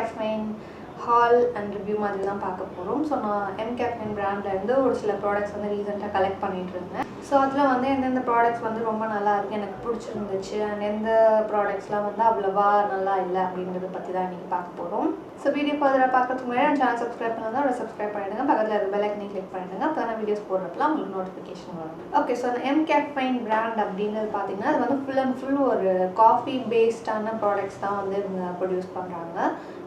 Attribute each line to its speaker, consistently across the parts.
Speaker 1: MCaffeine haul and review மாதிரி தான் பார்க்க போகிறோம். ஸோ நான் MCaffeine பிராண்ட்லேருந்து ஒரு சில ப்ராடக்ட்ஸ் வந்து ரீசெண்டாக கலெக்ட் பண்ணிகிட்டு இருந்தேன். ஸோ அதில் வந்து எந்தெந்த ப்ராடக்ட்ஸ் வந்து ரொம்ப நல்லா இருக்குது, எனக்கு பிடிச்சிருந்துச்சு, அண்ட் எந்த ப்ராடக்ட்ஸ்லாம் வந்து அவ்வளோவா நல்லா இல்லை அப்படின்றத பற்றி தான் இன்றைக்கி பார்க்க போகிறோம். ஸோ வீடியோ ஃபர்தராக பார்க்கறதுக்கு முன்னாடி என் சேனல் சப்ஸ்கிரைப் பண்ணால் அதை சப்ஸ்கிரைப் பண்ணிடுங்க, பக்கத்தில் இருக்க பெல் ஐக்கனை கிளிக் பண்ணிடுங்க, அப்போ தான் வீடியோஸ் போடுறதுலாம் உங்களுக்கு நோட்டிஃபிகேஷன் வரும். ஓகே, ஸோ அந்த MCaffeine பிராண்ட் அப்படிங்கிறது பார்த்தீங்கன்னா அது வந்து ஃபுல் அண்ட் ஃபுல் ஒரு காஃபி பேஸ்டான ப்ராடக்ட்ஸ் தான் வந்து இவங்க ப்ரொடியூஸ் பண்ணுறாங்க.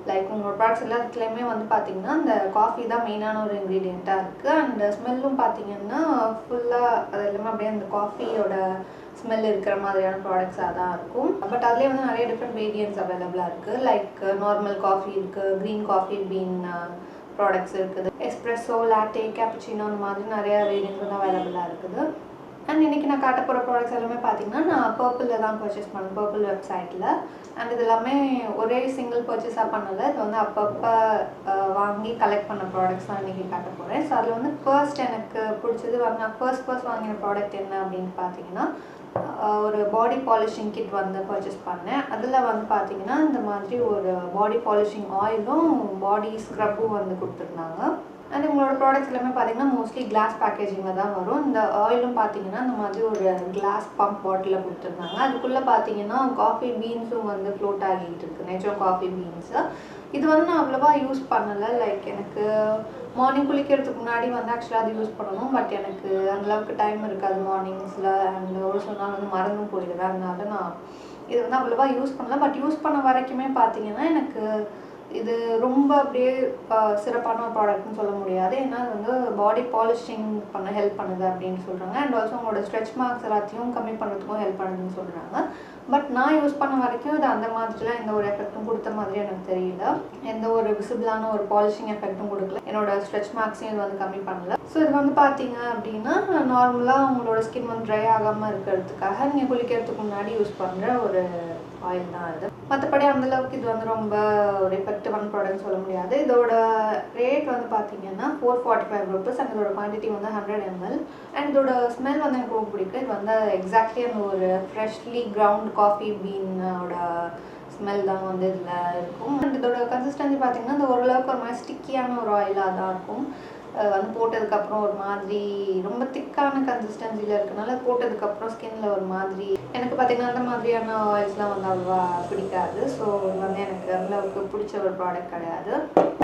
Speaker 1: லைக் உங்களோட ப்ராடக்ட்ஸ் எல்லாத்துலேயுமே வந்து பார்த்தீங்கன்னா இந்த காஃபி தான் மெயினான ஒரு இன்க்ரீடியண்ட்டாக இருக்குது. அண்ட் ஸ்மெல்லும் பார்த்தீங்கன்னா ஃபுல்லாக அது எல்லாமே அப்படியே அந்த காஃபியோட ஸ்மெல் இருக்கிற மாதிரியான ப்ராடக்ட்ஸாக தான் இருக்கும். பட் அதுலேயே வந்து நிறைய டிஃப்ரெண்ட் வேரியன்ட்ஸ் அவைலபிளாக இருக்குது. லைக் நார்மல் காஃபி இருக்குது, க்ரீன் காஃபி பீன் ப்ராடக்ட்ஸ் இருக்குது, எஸ்ப்ரெஸோ, லாட்டே, கேப்புச்சினோ அந்த மாதிரி நிறைய வேரியன்ட்ஸ் வந்து அவைலபிளாக இருக்குது. அண்ட் இன்றைக்கி நான் காட்ட போகிற ப்ராடக்ட்ஸ் எல்லாமே பார்த்தீங்கன்னா நான் பர்பிளில் தான் பர்ச்சேஸ் பண்ணேன், பர்பிள் வெப்சைட்டில். அண்ட் இது எல்லாமே ஒரே சிங்கிள் பர்ச்சேஸாக பண்ணலை, இது வந்து அப்பப்போ வாங்கி கலெக்ட் பண்ண ப்ராடக்ட்ஸ் தான் இன்றைக்கி காட்ட போகிறேன். ஸோ அதில் வந்து ஃபர்ஸ்ட் எனக்கு பிடிச்சது நான் ஃபர்ஸ்ட் வாங்கின ப்ராடக்ட் என்ன அப்படின்னு பார்த்தீங்கன்னா ஒரு பாடி பாலிஷிங் கிட் வந்து பர்ச்சேஸ் பண்ணேன். அதில் வந்து பார்த்தீங்கன்னா இந்த மாதிரி ஒரு பாடி பாலிஷிங் ஆயிலும் பாடி ஸ்க்ரப்பும் வந்து கொடுத்துருந்தாங்க. அண்ட் உங்களோட ப்ராடக்ட்ஸ் எல்லாமே பார்த்தீங்கன்னா மோஸ்ட்லி கிளாஸ் பேக்கேஜிங்கில் தான் வரும். இந்த ஆயிலும் பார்த்தீங்கன்னா இந்த மாதிரி ஒரு கிளாஸ் பம்ப் பாட்டிலில் கொடுத்துருந்தாங்க. அதுக்குள்ளே பார்த்தீங்கன்னா காஃபி பீன்ஸும் வந்து ஃப்ளோட் ஆகிட்டு இருக்குது, நேச்சுரல் காஃபி பீன்ஸு. இது வந்து நான் அவ்வளோவா யூஸ் பண்ணலை. லைக் எனக்கு மார்னிங் குளிக்கிறதுக்கு முன்னாடி வந்து ஆக்சுவலாக அது யூஸ் பண்ணணும், பட் எனக்கு அந்தளவுக்கு டைம் இருக்காது மார்னிங்ஸில். அண்ட் ஒரு சில நாள் வந்து மறந்தும் போயிடுவேன். அதனால நான் இது வந்து அவ்வளோவா யூஸ் பண்ணல. பட் யூஸ் பண்ண வரைக்குமே பார்த்தீங்கன்னா எனக்கு இது ரொம்ப அப்படியே சிறப்பான ஒரு ப்ராடக்ட்னு சொல்ல முடியாது. ஏன்னா அது வந்து பாடி பாலிஷிங் பண்ண ஹெல்ப் பண்ணுது அப்படின்னு சொல்கிறாங்க. அண்ட் ஆல்சோ உங்களோட ஸ்ட்ரெச் மார்க்ஸ் எல்லாத்தையும் கம்மி பண்ணுறதுக்கும் ஹெல்ப் பண்ணுதுன்னு சொல்கிறாங்க. பட் நான் யூஸ் பண்ண வரைக்கும் இது அந்த மாதிரிலாம் எந்த ஒரு எஃபெக்ட்டும் கொடுத்த மாதிரி எனக்கு தெரியல. எந்த ஒரு விசிபிளான ஒரு பாலிஷிங் எஃபெக்ட்டும் கொடுக்கல, என்னோட ஸ்ட்ரெச் மார்க்ஸையும் இது வந்து கம்மி பண்ணல. ஸோ இது வந்து பார்த்தீங்க அப்படின்னா நார்மலாக உங்களோட ஸ்கின் வந்து ட்ரை ஆகாமல் இருக்கிறதுக்காக நீங்கள் குளிக்கிறதுக்கு முன்னாடி யூஸ் பண்ணுற ஒரு ஆயில் தான் இது. மற்றபடி அந்தளவுக்கு இது வந்து ரொம்ப ஒரு எஃபெக்டிவான ப்ராடக்ட்னு சொல்ல முடியாது. இதோட ரேட் வந்து பார்த்தீங்கன்னா 445 rupees. அண்ட் இதோட குவான்டிட்டி வந்து 100 ml. அண்ட் இதோட ஸ்மெல் வந்து எனக்கு ரொம்ப பிடிக்கும். இது வந்து எக்ஸாக்ட்லி அந்த ஒரு ஃப்ரெஷ்லி கிரவுண்ட் காஃபி பீனோட ஸ்மெல் தான் வந்து இதில் இருக்கும். அண்ட் இதோட கன்சிஸ்டன்சி பார்த்தீங்கன்னா இந்த ஓரளவுக்கு ஒரு மாதிரி ஸ்டிக்கியான ஒரு ஆயிலாக தான் இருக்கும். வந்து போட்டதுக்கப்புறம் ஒரு மாதிரி ரொம்ப திக்கான கன்சிஸ்டன்சியில் இருக்கனால போட்டதுக்கப்புறம் ஸ்கின்ல ஒரு மாதிரி எனக்கு பார்த்திங்கன்னா அந்த மாதிரியான ஆயில்ஸ்லாம் வந்து அவ்வளோவா பிடிக்காது. ஸோ இது வந்து எனக்கு அந்தளவுக்கு பிடிச்ச ஒரு ப்ராடக்ட் கிடையாது.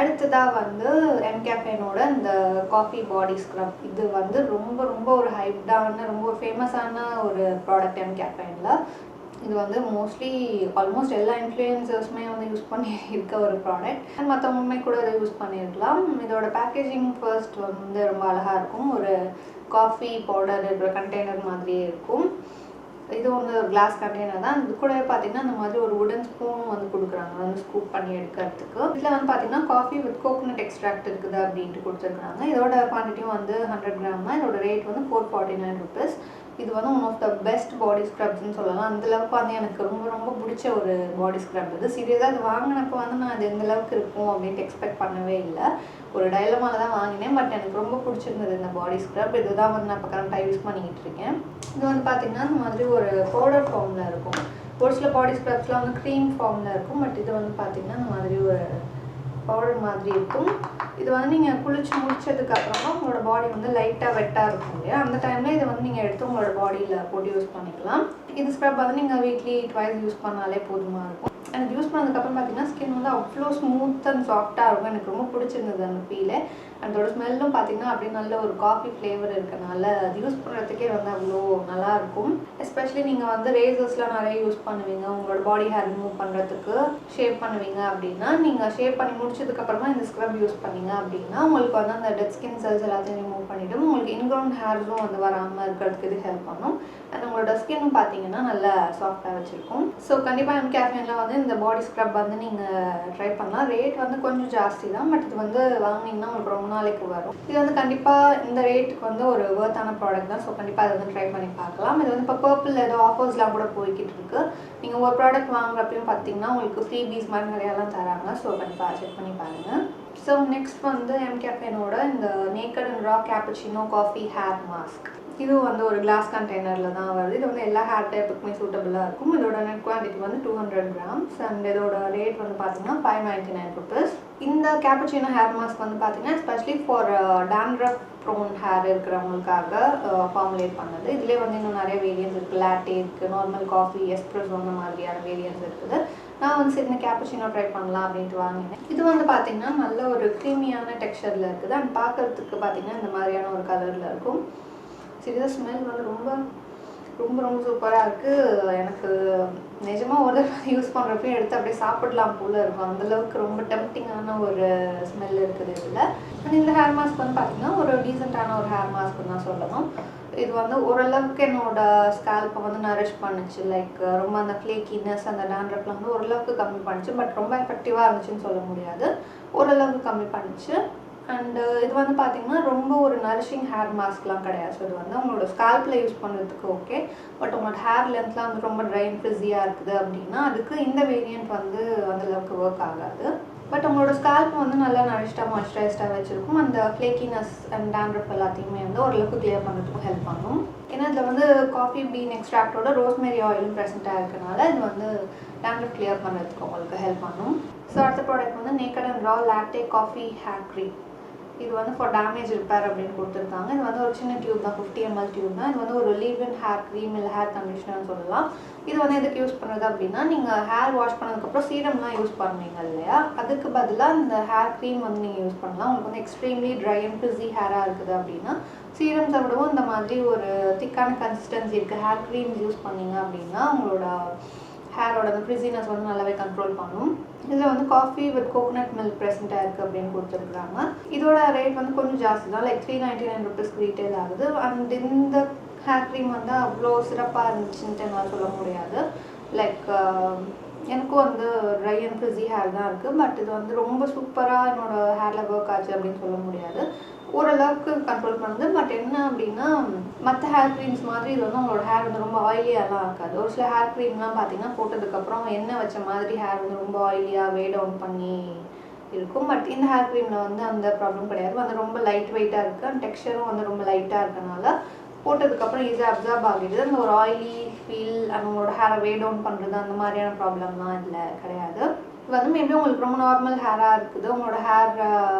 Speaker 1: அடுத்ததாக வந்து MCaffeineோட இந்த காஃபி பாடி ஸ்க்ரப், இது வந்து ரொம்ப ரொம்ப ஒரு ஹைப்டான ரொம்ப ஃபேமஸான ஒரு ப்ராடக்ட் MCaffeineல. இது வந்து மோஸ்ட்லி ஆல்மோஸ்ட் எல்லா இன்ஃப்ளூயன்சர்ஸுமே வந்து யூஸ் பண்ணி இருக்க ஒரு ப்ராடக்ட். அண்ட் மற்றவங்களுமே கூட இதை யூஸ் பண்ணியிருக்கலாம். இதோட பேக்கேஜிங் ஃபர்ஸ்ட் வந்து ரொம்ப அழகாக இருக்கும். ஒரு காஃபி பவுடர் இருக்கிற கண்டெய்னர் மாதிரியே இருக்கும். இது வந்து ஒரு கிளாஸ் கண்டெய்னர் தான். இது கூட பார்த்தீங்கன்னா இந்த மாதிரி ஒரு உடன் ஸ்பூன் வந்து கொடுக்குறாங்க வந்து ஸ்கூப் பண்ணி எடுக்கிறதுக்கு. இதில் வந்து பார்த்தீங்கன்னா காஃபி வித் கோகோனட் எக்ஸ்ட்ராக்ட் இருக்குது அப்படின்ட்டு கொடுத்துருக்குறாங்க. இதோட குவான்டிட்டியும் வந்து 100 grams தான். இதோட ரேட் வந்து 449 rupees. இது வந்து ஒன் ஆஃப் த பெஸ்ட் பாடி ஸ்க்ரப்ஸ்ன்னு சொல்லலாம். அந்தளவுக்கு வந்து எனக்கு ரொம்ப ரொம்ப பிடிச்ச ஒரு பாடி ஸ்க்ரப் இது. சீரியஸாக இது வாங்கினப்போ வந்து நான் அது எந்தளவுக்கு இருக்கும் அப்படின்ட்டு எக்ஸ்பெக்ட் பண்ணவே இல்லை. ஒரு டைலமாவில் தான் வாங்கினேன். பட் எனக்கு ரொம்ப பிடிச்சிருந்தது இந்த பாடி ஸ்க்ரப். இதுதான் வந்து நான் இப்போ கரெக்டாக யூஸ் பண்ணிக்கிட்டு இருக்கேன். இது வந்து பார்த்திங்கன்னா இந்த மாதிரி ஒரு பவுடர் ஃபார்மில் இருக்கும். ஒரு சில பாடி ஸ்க்ரப்ஸ்லாம் வந்து க்ரீம் ஃபார்மில் இருக்கும். பட் இது வந்து பார்த்திங்கன்னா இந்த மாதிரி ஒரு பவுடர் மாதிரி இருக்கும். இது வந்து நீங்கள் குளிச்சு முடிச்சதுக்கப்புறமா உங்களோட பாடி வந்து லைட்டாக வெட்டாக இருக்கும் இல்லையா, அந்த டைமில் இதை வந்து நீங்கள் எடுத்து உங்களோட பாடியில் போட்டு யூஸ் பண்ணிக்கலாம். இது ஸ்க்ரப் வந்து நீங்கள் வீக்லி ட்வைஸ் யூஸ் பண்ணாலே போதுமாக இருக்கும். எனக்கு யூஸ் பண்ணதுக்கப்புறம் பார்த்தீங்கன்னா ஸ்கின் வந்து அவ்வளோ ஸ்மூத் அண்ட் சாஃப்டாக இருக்கும். எனக்கு ரொம்ப பிடிச்சிருந்தது அந்த ஃபீலே. அதோட ஸ்மெல்லும் பார்த்தீங்கன்னா அப்படியே நல்ல ஒரு காஃபி ஃப்ளேவர் இருக்கனால அது யூஸ் பண்ணுறதுக்கே வந்து அவ்வளோ நல்லாயிருக்கும். எஸ்பெஷலி நீங்கள் வந்து ரேசர்ஸ்லாம் நிறைய யூஸ் பண்ணுவீங்க உங்களோட பாடி ஹேர் ரிமூவ் பண்ணுறதுக்கு, ஷேவ் பண்ணுவீங்க அப்படின்னா நீங்கள் ஷேவ் பண்ணி முடிச்சதுக்கப்புறமா இந்த ஸ்க்ரப் யூஸ் பண்ணிங்க அப்படின்னா உங்களுக்கு வந்து அந்த டெட் ஸ்கின் செல்ஸ் எல்லாத்தையும் ரிமூவ் பண்ணிவிடும். உங்களுக்கு இன்க்ரவுண்ட் ஹேர்ஸும் வந்து வராமல் இருக்கிறதுக்கு இது ஹெல்ப் பண்ணும். அண்ட் உங்களோட ஸ்கின்னும் பார்த்தீங்கன்னா நல்லா சாஃப்டாக வச்சுருக்கும். ஸோ கண்டிப்பாக MCaffeineல வந்து இந்த பாடி ஸ்க்ரப் வந்து நீங்கள் ட்ரை பண்ணலாம். ரேட் வந்து கொஞ்சம் ஜாஸ்தி தான், பட் இது வந்து வாங்கினீங்கன்னா உங்களுக்கு ரொம்ப நாளைக்கு வரும். இது வந்து கண்டிப்பாக இந்த ரேட்டுக்கு வந்து ஒரு வர்த்தான ப்ராடக்ட் தான். ஸோ கண்டிப்பாக அதை வந்து ட்ரை பண்ணி பார்க்கலாம். இது வந்து இப்போ பர்பிள் ஏதோ ஆஃபர்ஸ்லாம் கூட போய்கிட்டு இருக்கு. நீங்கள் ஒரு ப்ராடக்ட் வாங்குறப்பையும் பார்த்தீங்கன்னா உங்களுக்கு ஃப்ரீபீஸ் மாதிரி நிறையாலாம் தராங்க. ஸோ கண்டிப்பாக செக் பண்ணி பாருங்கள். ஸோ நெக்ஸ்ட் வந்து MCaffeineோட இந்த naked and raw cappuccino coffee hair mask. இது வந்து ஒரு கிளாஸ் கண்டெய்னரில் தான் வருது. இது வந்து எல்லா ஹேர் டைப்புக்குமே சூட்டபுளாக இருக்கும். இதோட நெட் குவான்டிட்டி வந்து 200 grams அண்ட் இதோட ரேட் வந்து பார்த்தீங்கன்னா 599 rupees. இந்த கேப்புச்சினோ ஹேர் மாஸ்க் வந்து பார்த்தீங்கன்னா especially for dandruff prone hair இருக்கிறவங்களுக்காக ஃபார்முலேட் பண்ணது. இதுலேயே வந்து இன்னும் நிறைய வேரியன்ஸ் இருக்குது. லாட்டே இருக்குது, நார்மல் காஃபி, எஸ்ப்ரெஸோ அந்த மாதிரியான வேரியன்ஸ் இருக்குது. நான் வந்து சரி இந்த கேப்புச்சினோ ட்ரை பண்ணலாம் அப்படின்ட்டு வாங்கினேன். இது வந்து பார்த்தீங்கன்னா நல்ல ஒரு க்ரீமியான டெக்ஸ்சரில் இருக்குது அண்ட் பார்க்குறதுக்கு பார்த்தீங்கன்னா இந்த மாதிரியான ஒரு கலரில் இருக்கும். சரி இதை ஸ்மெல் வந்து ரொம்ப ரொம்ப ரொம்ப சூப்பராக இருக்குது. எனக்கு நிஜமாக ஒரு யூஸ் பண்ணுறப்பையும் எடுத்து அப்படியே சாப்பிடலாம் போல் இருக்கும். அந்தளவுக்கு ரொம்ப டெம்ப்டிங்கான ஒரு ஸ்மெல் இருக்குது இதில். அண்ட் இந்த ஹேர் மாஸ்க் வந்து பார்த்திங்கன்னா ஒரு டீசெண்டான ஒரு ஹேர் மாஸ்க் தான் சொல்லணும். இது வந்து ஓரளவுக்கு என்னோடய ஸ்கேல்ப்பை வந்து நரிஷ் பண்ணுச்சு. லைக் ரொம்ப அந்த ஃப்ளேக்கினஸ் அந்த டேண்ட்ரஃப்ல வந்து ஓரளவுக்கு கம்மி பண்ணிச்சு. பட் ரொம்ப எஃபெக்டிவாக இருந்துச்சுன்னு சொல்ல முடியாது, ஓரளவுக்கு கம்மி பண்ணிச்சு. அண்டு இது வந்து பார்த்திங்கன்னா ரொம்ப ஒரு நரிஷிங் ஹேர் மாஸ்க்லாம் கிடையாது. ஸோ இது வந்து உங்களோட ஸ்கால்ப்பில் யூஸ் பண்ணுறதுக்கு ஓகே. பட் உங்களோட ஹேர் லென்த்லாம் வந்து ரொம்ப ட்ரை அண்ட் ஃப்ரிஸியாக இருக்குது அப்படின்னா அதுக்கு இந்த வேரியண்ட் வந்து அந்தளவுக்கு ஒர்க் ஆகாது. பட் உங்களோட ஸ்கால்ப் வந்து நல்லா நரிஷ்டாக மாய்ஸ்சரைஸ்டாக வச்சுருக்கும். அந்த ஃப்ளேக்கினஸ் அண்ட் டேண்ட்ரஃப் எல்லாத்தையுமே வந்து ஓரளவுக்கு கிளியர் பண்ணுறதுக்கும் ஹெல்ப் பண்ணும். ஏன்னா இதில் வந்து காஃபி பீன் எக்ஸ்ட்ராக்டோட ரோஸ்மேரி ஆயிலும் ப்ரெசென்ட்டாக இருக்கனால இது வந்து டேண்ட்ரஃப் கிளியர் பண்ணுறதுக்கு உங்களுக்கு ஹெல்ப் பண்ணும். ஸோ அடுத்த ப்ராடக்ட் வந்து naked and raw latte coffee hair cream. இது வந்து ஃபார் டேமேஜ் ரிப்பேர் அப்படின்னு கொடுத்துருக்காங்க. இது வந்து ஒரு சின்ன டியூப் தான், 50 ml டியூப் தான். இது வந்து ஒரு லீவ் இன் ஹேர் க்ரீம் இல்லை ஹேர் கண்டிஷனர்னு சொல்லலாம். இது வந்து எதுக்கு யூஸ் பண்ணுறது அப்படின்னா நீங்கள் ஹேர் வாஷ் பண்ணதுக்கப்புறம் சீரம்லாம் யூஸ் பண்ணுவீங்க இல்லையா, அதுக்கு பதிலாக இந்த ஹேர் க்ரீம் வந்து நீங்கள் யூஸ் பண்ணலாம். உங்களுக்கு வந்து எக்ஸ்ட்ரீம்லி ட்ரை அண்ட் ஃப்ரிஸி ஹேராக இருக்குது அப்படின்னா சீரம்ஸை விடவும் இந்த மாதிரி ஒரு திக்கான கன்சிஸ்டன்சி இருக்குது ஹேர் க்ரீம்ஸ் யூஸ் பண்ணிங்க அப்படின்னா உங்களோட ஹேரோட அந்த ஃப்ரிஸினஸ் வந்து நல்லாவே கண்ட்ரோல் பண்ணும். இதில் வந்து காஃபி வித் கோகோனட் மில்க் ப்ரெசென்ட்டாக இருக்குது அப்படின்னு கொடுத்துருக்குறாங்க. இதோட ரேட் வந்து கொஞ்சம் ஜாஸ்தி தான், லைக் 399 rupeesக்கு ரீட்டெயில் ஆகுது. அண்ட் இந்த ஹேர் க்ரீம் வந்து அவ்வளோ சிறப்பாக இருந்துச்சுன்ட்டு என்னால் சொல்ல முடியாது. லைக் எனக்கும் வந்து ட்ரை அண்ட் ஃப்ரிஸி ஹேர் தான் இருக்குது. பட் இது வந்து ரொம்ப சூப்பராக என்னோடய ஹேரில் ஒர்க் ஆச்சு அப்படின்னு சொல்ல முடியாது. ஓரளவுக்கு கண்ட்ரோல் பண்ணுது. பட் என்ன அப்படின்னா மற்ற ஹேர் க்ரீம்ஸ் மாதிரி இது வந்து உங்களோட ஹேர் வந்து ரொம்ப ஆயிலியாலாம் இருக்காது. ஒரு சில ஹேர் க்ரீம்லாம் பார்த்தீங்கன்னா போட்டதுக்கப்புறம் எண்ணெய் வச்ச மாதிரி ஹேர் வந்து ரொம்ப ஆயிலியாக வே டவுன் பண்ணி இருக்கும். பட் இந்த ஹேர் க்ரீமில் வந்து அந்த ப்ராப்ளம் கிடையாது. வந்து ரொம்ப லைட் வெயிட்டாக இருக்குது அண்ட் டெக்ஸ்சரும் வந்து ரொம்ப லைட்டாக இருக்கனால போட்டதுக்கப்புறம் ஈஸியாக அப்சார்ப் ஆகிடுது. அந்த ஒரு ஆயிலி ஃபீல் உங்களோட ஹேரை வே டவுன் பண்ணுறது அந்த மாதிரியான ப்ராப்ளம்லாம் இதில் கிடையாது. இது வந்து மேபி உங்களுக்கு ரொம்ப நார்மல் ஹேராக இருக்குது, உங்களோட ஹேர்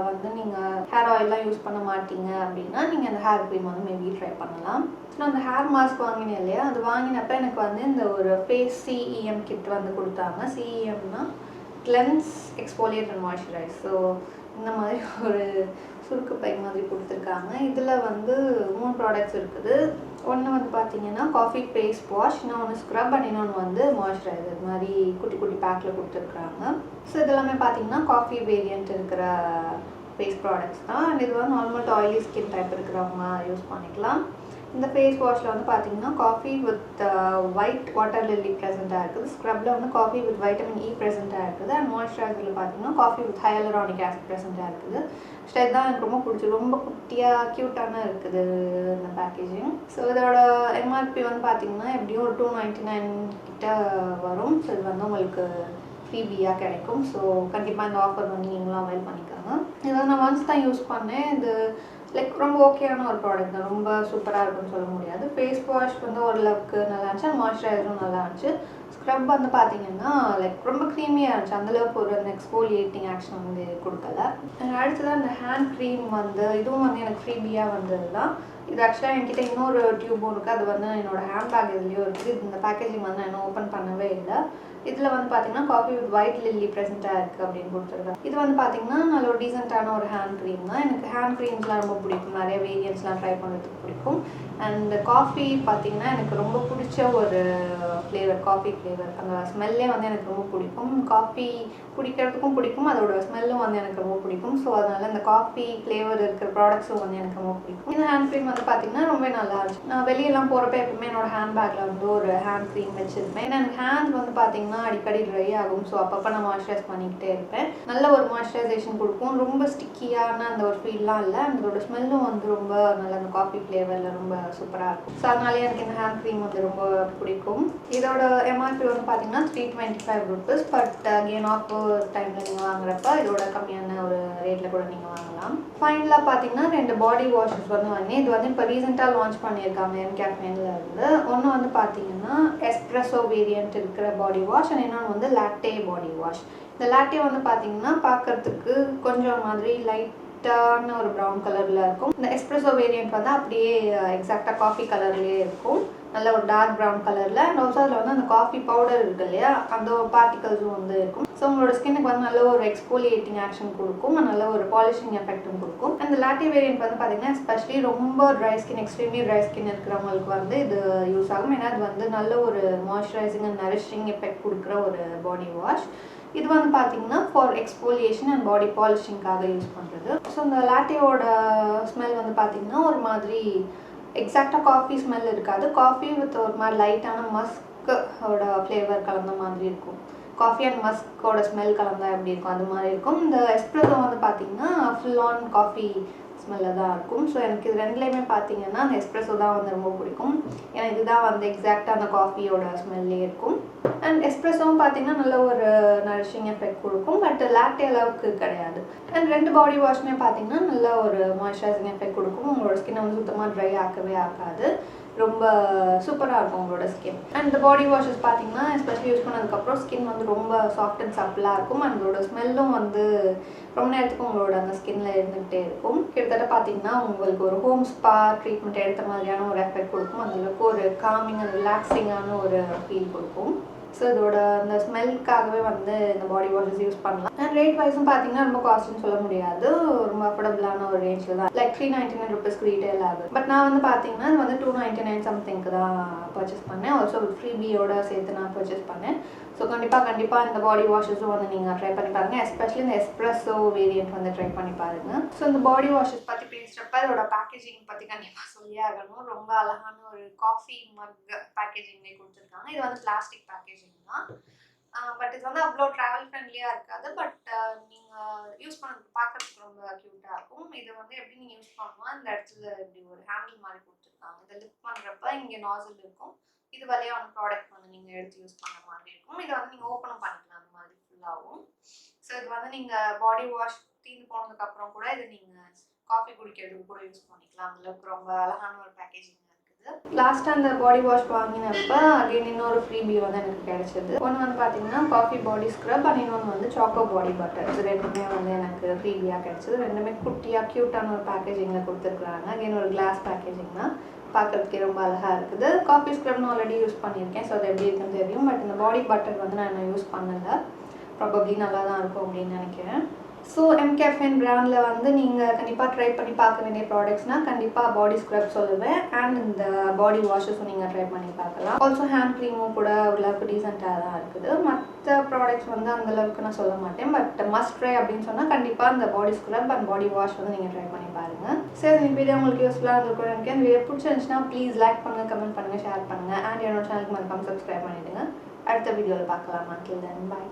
Speaker 1: வந்து நீங்கள் ஹேர் ஆயிலெலாம் யூஸ் பண்ண மாட்டீங்க அப்படின்னா நீங்கள் அந்த ஹேர் க்ரீம் வந்து மேபி ட்ரை பண்ணலாம். ஸோ நான் அந்த ஹேர் மாஸ்க் வாங்கினேன் இல்லையா, அது வாங்கினப்போ எனக்கு வந்து இந்த ஒரு ஃபேஸ் CEM கிட் வந்து கொடுத்தாங்க. CEMனா cleanse exfoliate and moisturise. So இந்த மாதிரி ஒரு சுருக்கு பை மாதிரி கொடுத்துருக்காங்க. இதில் வந்து 3 ப்ராடக்ட்ஸ் இருக்குது. ஒன்று வந்து பார்த்தீங்கன்னா காஃபி ஃபேஸ் வாஷ், இன்னொன்று ஸ்க்ரப் அண்ட் இன்னொன்று வந்து மாய்ஸ்சரைசர் மாதிரி குட்டி குட்டி பேக்கில் கொடுத்துருக்குறாங்க. ஸோ இதெல்லாமே பார்த்தீங்கன்னா காஃபி வேரியண்ட் இருக்கிற ஃபேஸ் ப்ராடக்ட்ஸ் தான். அண்ட் இது வந்து நார்மல் ஆயிலி ஸ்கின் டைப் இருக்கிறவங்க யூஸ் பண்ணிக்கலாம். இந்த ஃபேஸ் வாஷில் வந்து பார்த்தீங்கன்னா coffee with white water lily ப்ரெசென்ட்டாக இருக்குது. ஸ்க்ரப்பில் வந்து காஃபி வித் வைட்டமின் E ப்ரெசென்ட்டாக இருக்குது. அண்ட் மாய்ஸ்சரைசரில் பார்த்தீங்கன்னா காஃபி வித் ஹையலரானிக் ஆசிட் ப்ரெசென்ட்டாக இருக்குது. ஸோ இதுதான் எனக்கு ரொம்ப பிடிச்சி, ரொம்ப குட்டியாக க்யூட்டான இருக்குது இந்த பேக்கேஜிங். ஸோ இதோட MRP வந்து பார்த்தீங்கன்னா எப்படியும் ஒரு 299 கிட்ட வரும். ஸோ இது வந்து உங்களுக்கு ஃப்ரீபியாக கிடைக்கும். ஸோ கண்டிப்பாக இந்த ஆஃபர் வந்து நீங்களும் அவைல் பண்ணிக்காங்க. இதை நான் ஒன்ஸ் தான் யூஸ் பண்ணேன். இது லைக் ரொம்ப ஓகேயான ஒரு ப்ராடக்ட் தான், ரொம்ப சூப்பராக இருக்குன்னு சொல்ல முடியாது. ஃபேஸ் வாஷ் வந்து ஓரளவுக்கு நல்லா இருந்துச்சு, அண்ட் மாய்ஸ்சரைசரும் நல்லா இருந்துச்சு. ஸ்க்ரப் வந்து பார்த்தீங்கன்னா லைக் ரொம்ப க்ரீமியாக இருந்துச்சு, அந்தளவுக்கு ஒரு அந்த எக்ஸ்ஃபோலியேட்டிங் ஆக்ஷன் வந்து கொடுக்கல. அடுத்ததான் அந்த ஹேண்ட் க்ரீம் வந்து இதுவும் வந்து எனக்கு ஃப்ரீபியாக வந்தது தான். இது ஆக்சுவலாக என்கிட்ட இன்னொரு டியூபும் இருக்குது, அது வந்து என்னோடய ஹேண்ட் பேக் இதுலேயும் இருக்குது. இந்த பேக்கேஜிங் வந்து நான் இன்னும் ஓப்பன் பண்ணவே இல்லை. இதில் வந்து பார்த்தீங்கன்னா காஃபி வித் ஒயிட் லில்லி ப்ரெசென்ட்டாக இருக்குது அப்படின்னு கொடுத்துருக்காங்க. இது வந்து பார்த்தீங்கன்னா நல்ல ஒரு டீசெண்டான ஒரு ஹேண்ட் க்ரீம் தான். எனக்கு ஹேண்ட் க்ரீம்ஸ்லாம் ரொம்ப பிடிக்கும், நிறைய வேரியன்ட்ஸ்லாம் ட்ரை பண்ணுறதுக்கு பிடிக்கும். அண்ட் காஃபி பார்த்தீங்கன்னா எனக்கு ரொம்ப பிடிச்ச ஒரு ஃப்ளேவர், காஃபி ஃப்ளேவர். அந்த ஸ்மெல்லே வந்து எனக்கு ரொம்ப பிடிக்கும். காஃபி குடிக்கிறதுக்கும் பிடிக்கும், அதோட ஸ்மெல்லும் வந்து எனக்கு ரொம்ப பிடிக்கும். ஸோ அதனால் இந்த காஃபி ஃப்ளேவர் இருக்கிற ப்ராடக்ட்ஸும் வந்து எனக்கு ரொம்ப பிடிக்கும். இந்த ஹேண்ட் க்ரீம் வந்து பார்த்தீங்கன்னா ரொம்ப நல்லா இருந்துச்சு. நான் வெளியெல்லாம் போகிறப்ப எப்பவுமே என்னோட ஹேண்ட் பேக்கில் வந்து ஒரு ஹேண்ட் க்ரீம் வச்சுருப்பேன். ஏன்னா எனக்கு ஹேண்ட் வந்து பார்த்தீங்கன்னா அடிக்கடி ட்ரை ஆகும். ஸோ அப்பப்போ நான் மாய்ஸ்சரைஸ் பண்ணிக்கிட்டே இருப்பேன். நல்ல ஒரு மாய்ஸ்சரைசேஷன் கொடுக்கும், ரொம்ப ஸ்டிக்கியான அந்த ஒரு ஃபீல்லாம் இல்லை. அதோட ஸ்மெல்லும் வந்து ரொம்ப நல்ல அந்த காஃபி ஃப்ளேவரில் ரொம்ப சூப்பராக இருக்கும். ஸோ அதனாலே எனக்கு இந்த ஹேண்ட் க்ரீம் வந்து ரொம்ப பிடிக்கும். இதோட MRP வந்து பார்த்தீங்கன்னா 325 rupees. பட் அகெயின் ஆஃபர் டைமில் நீங்கள் வாங்குறப்ப இதோட கம்மியான ஒரு ரேட்டில் கூட நீங்கள் வாங்கலாம். பண்ணலாம். ஃபைனலாக பார்த்தீங்கன்னா 2 பாடி வாஷஸ் வந்து வாங்கினேன். இது வந்து இப்போ ரீசெண்டாக லான்ச் பண்ணியிருக்காங்க எம்கேஃபைனில் இருந்து. ஒன்று வந்து பார்த்தீங்கன்னா எஸ்ப்ரெஸோ வேரியண்ட் இருக்கிற பாடி வாஷ் அண்ட் இன்னொன்று வந்து லாட்டே பாடி வாஷ். இந்த லாட்டே வந்து பார்த்தீங்கன்னா பார்க்கறதுக்கு கொஞ்சம் மாதிரி லைட்டான ஒரு ப்ரௌன் கலரில் இருக்கும். இந்த எஸ்ப்ரெஸோ வேரியண்ட் வந்து அப்படியே எக்ஸாக்டாக காஃபி கலர்லேயே இருக்கும், நல்ல ஒரு டார்க் ப்ரௌன் கலரில். அண்ட் ஆல்சோ அதில் வந்து அந்த காஃபி பவுடர் இருக்குது இல்லையா, அந்த பார்ட்டிகல்ஸும் வந்து இருக்கும். ஸோ உங்களோட ஸ்கின்னுக்கு வந்து நல்ல ஒரு எக்ஸ்போலியேட்டிங் ஆக்ஷன் கொடுக்கும், நல்ல ஒரு பாலிஷிங் எஃபெக்ட்டும் கொடுக்கும். அந்த லாட்டே வேரியண்ட் வந்து பார்த்தீங்கன்னா எஸ்பெஷலி ரொம்ப dry skin, extremely dry skin இருக்கிறவங்களுக்கு வந்து இது யூஸ் ஆகும். ஏன்னா அது வந்து நல்ல ஒரு மாய்ஸ்சரைசிங் அண்ட் நரிஷிங் எஃபெக்ட் கொடுக்குற ஒரு பாடி வாஷ். இது வந்து பார்த்தீங்கன்னா ஃபார் எக்ஸ்போலியேஷன் அண்ட் பாடி பாலிஷிங்காக யூஸ் பண்ணுறது. ஸோ இந்த லாட்டேவோட ஸ்மெல் வந்து பார்த்தீங்கன்னா ஒரு மாதிரி எக்ஸாக்டாக காஃபி ஸ்மெல் இருக்காது, காஃபி வித் ஒரு மாதிரி லைட்டான மஸ்கோட ஃப்ளேவர் கலந்த மாதிரி இருக்கும். காஃபி அண்ட் மஸ்கோட ஸ்மெல் கலந்தா எப்படி இருக்கும் அது மாதிரி இருக்கும். இந்த எஸ்ப்ரெஸோ வந்து பார்த்தீங்கன்னா ஃபுல் ஆன் காஃபி ஸ்மெல்ல தான் இருக்கும். ஸோ எனக்கு இது ரெண்டுலேயுமே பார்த்தீங்கன்னா அந்த எஸ்ப்ரெஸோ தான் வந்து ரொம்ப பிடிக்கும். ஏன்னா இதுதான் வந்து எக்ஸாக்டாக அந்த காஃபியோட ஸ்மெல்லே இருக்கும். அண்ட் எஸ்ப்ரெஸோவும் பார்த்தீங்கன்னா நல்ல ஒரு நரிஷிங் எஃபெக்ட் கொடுக்கும், பட் லாட்டே அளவுக்கு கிடையாது. அண்ட் 2 பாடி வாஷ்மே பார்த்தீங்கன்னா நல்ல ஒரு மாய்ஸ்சரைசிங் எஃபெக்ட் கொடுக்கும். உங்களோட ஸ்கின்னை வந்து சுத்தமாக ட்ரை ஆக்கவே ஆக்காது, ரொம்ப சூப்பராக இருக்கும் உங்களோட ஸ்கின். அண்ட் இந்த பாடி வாஷஸ் பார்த்தீங்கன்னா எஸ்பெஷலி யூஸ் பண்ணதுக்கப்புறம் ஸ்கின் வந்து ரொம்ப சாஃப்ட் அண்ட் சப்பிளாக இருக்கும். அண்ட் அதோட ஸ்மெல்லும் வந்து ரொம்ப நேரத்துக்கு உங்களோட அந்த ஸ்கின்ல இருந்துகிட்டே இருக்கும். கிட்டத்தட்ட பார்த்தீங்கன்னா உங்களுக்கு ஒரு ஹோம் ஸ்பா ட்ரீட்மெண்ட் எடுத்த மாதிரியான ஒரு எஃபெக்ட் கொடுக்கும். அதுக்கு ஒரு காமிங் அண்ட் ரிலாக்ஸிங்கான ஒரு ஃபீல் கொடுக்கும். ஸோ இதோட அந்த ஸ்மெல்க்காகவே வந்து இந்த பாடி வாஷஸ் யூஸ் பண்ணலாம். அண்ட் ரேட் வைஸும் பார்த்தீங்கன்னா ரொம்ப காஸ்ட்னு சொல்ல முடியாது, ரொம்ப அஃபோர்டபுளான ஒரு ரேஞ்சில் தான், லைக் 399 ருபீஸ்க்கு ரீட்டைல் ஆகுது. பட் நான் வந்து பார்த்தீங்கன்னா இது வந்து 299 சம்திங்க்கு தான் பர்ச்சேஸ் பண்ணேன். ஆல்சோ ஃப்ரீபியோட சேர்த்து நான் பர்ச்சேஸ் பண்ணேன். ஸோ கண்டிப்பாக இந்த பாடி வாஷஸும் வந்து நீங்கள் ட்ரை பண்ணி பாருங்கள், எஸ்பெஷலி இந்த எஸ்ப்ரெஸோ வேரியண்ட் வந்து ட்ரை பண்ணி பாருங்கள். ஸோ இந்த பாடி வாஷஸ் பற்றி பேசுகிறப்ப இதோட பேக்கேஜிங் பற்றி கண்டிப்பாக சொல்லி ஆகணும். ரொம்ப அழகான ஒரு காஃபி மக் பேக்கேஜிங்லேயே கொடுத்துருக்காங்க. இது வந்து பிளாஸ்டிக் பேக்கேஜிங் தான், பட் இது வந்து அவ்வளோ ட்ராவல் ஃப்ரெண்ட்லியாக இருக்காது. பட் நீங்கள் யூஸ் பண்ணுறது பார்க்குறதுக்கு ரொம்ப க்யூட்டாக இருக்கும். இது வந்து எப்படி நீங்கள் யூஸ் பண்ணணும்னா இந்த இடத்துல இப்படி ஒரு ஹேண்டில் மாதிரி கொடுத்துருக்காங்க. இதை லிஃப்ட் பண்ணுறப்ப இங்கே நாசில் இருக்கும், இது வழியாக வந்து ப்ராடக்ட் வந்து நீங்கள் எடுத்து யூஸ் பண்ண மாதிரி இருக்கும். இதை வந்து நீங்கள் ஓப்பனும் பண்ணிக்கலாம் அந்த மாதிரி ஃபுல்லாகவும். ஸோ இது வந்து நீங்கள் பாடி வாஷ் தீர்ந்து போனதுக்கப்புறம் கூட இதை நீங்கள் காஃபி குடிக்கிறதுக்கு கூட யூஸ் பண்ணிக்கலாம். அதில் ரொம்ப அழகான ஒரு பேக்கேஜிங் இருக்குது. லாஸ்ட்டாக அந்த பாடி வாஷ் வாங்கினப்ப அகைன் இன்னொரு ஃப்ரீபி வந்து எனக்கு கிடைச்சது. ஒன்று வந்து பார்த்தீங்கன்னா காஃபி பாடி ஸ்க்ரப் அண்ட் இன்னொன்று வந்து சாக்கோ பாடி பட்டர். இது ரெண்டுமே வந்து எனக்கு ஃப்ரீபியாக கிடைச்சது. ரெண்டுமே குட்டியாக க்யூட்டான ஒரு பேக்கேஜிங்கில் கொடுத்துருக்குறாங்க. அகைன் ஒரு கிளாஸ் பேக்கேஜிங் தான், பார்க்குறதுக்கே ரொம்ப அழகாக இருக்குது. காஃபி ஸ்க்ரப் நான் ஆல்ரெடி யூஸ் பண்ணியிருக்கேன், ஸோ அது எப்படி இருக்குன்னு தெரியும். பட் இந்த பாடி பட்டர் வந்து நான் இன்னும் யூஸ் பண்ணலை, ப்ராபப்ளி நல்லா தான் இருக்கும் அப்படின்னு நினைக்கிறேன். ஸோ MCaffeine பிராண்டில் வந்து நீங்கள் கண்டிப்பாக ட்ரை பண்ணி பார்க்க வேண்டிய ப்ராடக்ட்ஸ்னால் கண்டிப்பாக பாடி ஸ்க்ரப் சொல்லுவேன். அண்ட் இந்த பாடி வாஷஸும் நீங்கள் ட்ரை பண்ணி பார்க்கலாம். ஆல்சோ ஹேண்ட் க்ரீமும் கூட ஓரளவுக்கு டீசெண்டாக தான் இருக்குது. மற்ற ப்ராடக்ட்ஸ் வந்து அந்தளவுக்கு நான் சொல்ல மாட்டேன், பட் மஸ்ட் ட்ரை அப்படின்னு சொன்னால் கண்டிப்பாக இந்த பாடி ஸ்க்ரப் அண்ட் பாடி வாஷ் வந்து நீங்கள் ட்ரை பண்ணி பாருங்கள். சரி, இந்த வீடியோ உங்களுக்கு யூஸ்ஃபுல்லாக இருந்திருக்கும் எனக்கு. இந்த வீடியோ பிடிச்சிருந்துச்சுன்னா ப்ளீஸ் லைக் பண்ணுங்கள், கமெண்ட் பண்ணுங்கள், ஷேர் பண்ணுங்கள். அண்ட் என்னோட சேனலுக்கு மறக்காம சப்ஸ்கிரைப் பண்ணிவிடுங்க. அடுத்த வீடியோவில் பார்க்கலாம். until then, bye.